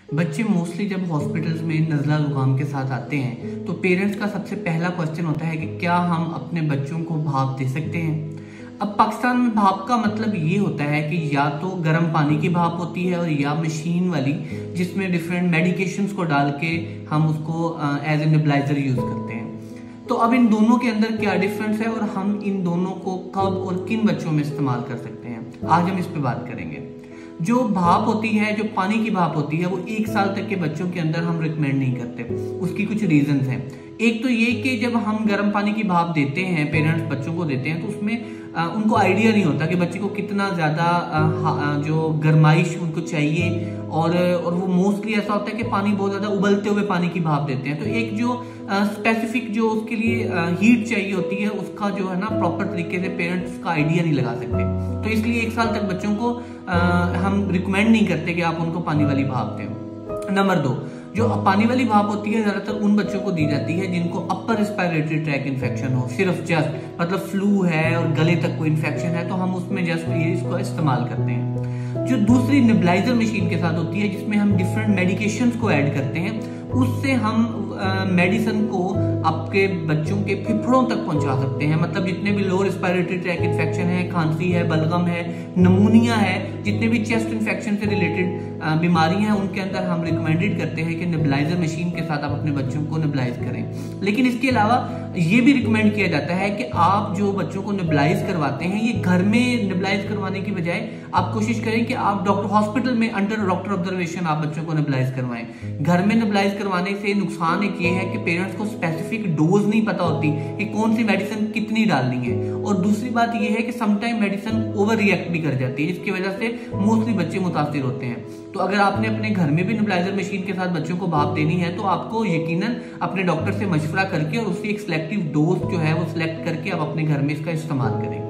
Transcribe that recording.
बच्चे मोस्टली जब हॉस्पिटल्स में नज़ला ज़ुकाम के साथ आते हैं तो पेरेंट्स का सबसे पहला क्वेश्चन होता है कि क्या हम अपने बच्चों को भाप दे सकते हैं। अब पाकिस्तान में भाप का मतलब ये होता है कि या तो गर्म पानी की भाप होती है और या मशीन वाली जिसमें डिफरेंट मेडिकेशंस को डाल के हम उसको एज ए नेबुलाइजर यूज़ करते हैं। तो अब इन दोनों के अंदर क्या डिफरेंस है और हम इन दोनों को कब और किन बच्चों में इस्तेमाल कर सकते हैं, आज हम इस पे बात करेंगे। जो भाप होती है, जो पानी की भाप होती है, वो 1 साल तक के बच्चों के अंदर हम रिकमेंड नहीं करते। उसकी कुछ रीजंस हैं। एक तो ये कि जब हम गर्म पानी की भाप देते हैं, पेरेंट्स बच्चों को देते हैं, तो उसमें उनको आइडिया नहीं होता कि बच्चे को कितना ज्यादा जो गर्माइश उनको चाहिए और वो मोस्टली ऐसा होता है कि पानी बहुत ज्यादा उबलते हुए पानी की भाप देते हैं। तो एक जो स्पेसिफिक जो उसके लिए हीट चाहिए होती है, उसका जो है ना प्रॉपर तरीके से पेरेंट्स का आइडिया नहीं लगा सकते। तो इसलिए 1 साल तक बच्चों को हम रिकमेंड नहीं करते कि आप उनको पानी वाली भाप दें। नंबर 2, जो पानी वाली भाप होती है ज्यादातर उन बच्चों को दी जाती है जिनको अपर रिस्पायरेटरी ट्रैक इन्फेक्शन हो, सिर्फ जस्ट मतलब फ्लू है और गले तक कोई इन्फेक्शन है, तो हम उसमें जस्ट ये इसको इस्तेमाल करते हैं। जो दूसरी नेबुलाइजर मशीन के साथ होती है जिसमें हम डिफरेंट मेडिकेशंस को ऐड करते हैं, उससे हम मेडिसिन को आपके बच्चों के फेफड़ों तक पहुंचा सकते हैं। मतलब जितने भी लोअर रिस्पायरेटरी ट्रैक इन्फेक्शन है, खांसी है, बलगम है, नमूनिया है, जितने भी चेस्ट इन्फेक्शन से रिलेटेड बीमारियां हैं, उनके अंदर हम रिकमेंडेड करते हैं कि नेबुलाइजर मशीन के साथ आप अपने बच्चों को नेबुलाइज करें। लेकिन इसके अलावा ये भी रिकमेंड किया जाता है कि आप जो बच्चों को नेबुलाइज करवाते हैं, ये घर में नेबुलाइज करवाने की बजाय आप कोशिश करें कि आप डॉक्टर हॉस्पिटल में अंडर डॉक्टर ऑब्जर्वेशन आप बच्चों को नेबुलाइज करवाएं। घर में नेबुलाइज करवाने से नुकसान एक ये है कि पेरेंट्स को स्पेसिफिक डोज नहीं पता होती कि कौन सी मेडिसिन कितनी डालनी है, और दूसरी बात ये है कि समटाइम मेडिसिन ओवर रिएक्ट भी कर जाती है, जिसकी वजह से मोस्टली बच्चे मुतासिर होते हैं। तो अगर आपने अपने घर में भी नेबुलाइजर मशीन के साथ बच्चों को भाप देनी है तो आपको यकीनन अपने डॉक्टर से मशवरा करके और उसकी एक सिलेक्टिव डोज जो है वो सिलेक्ट करके आप अपने घर में इसका इस्तेमाल करें।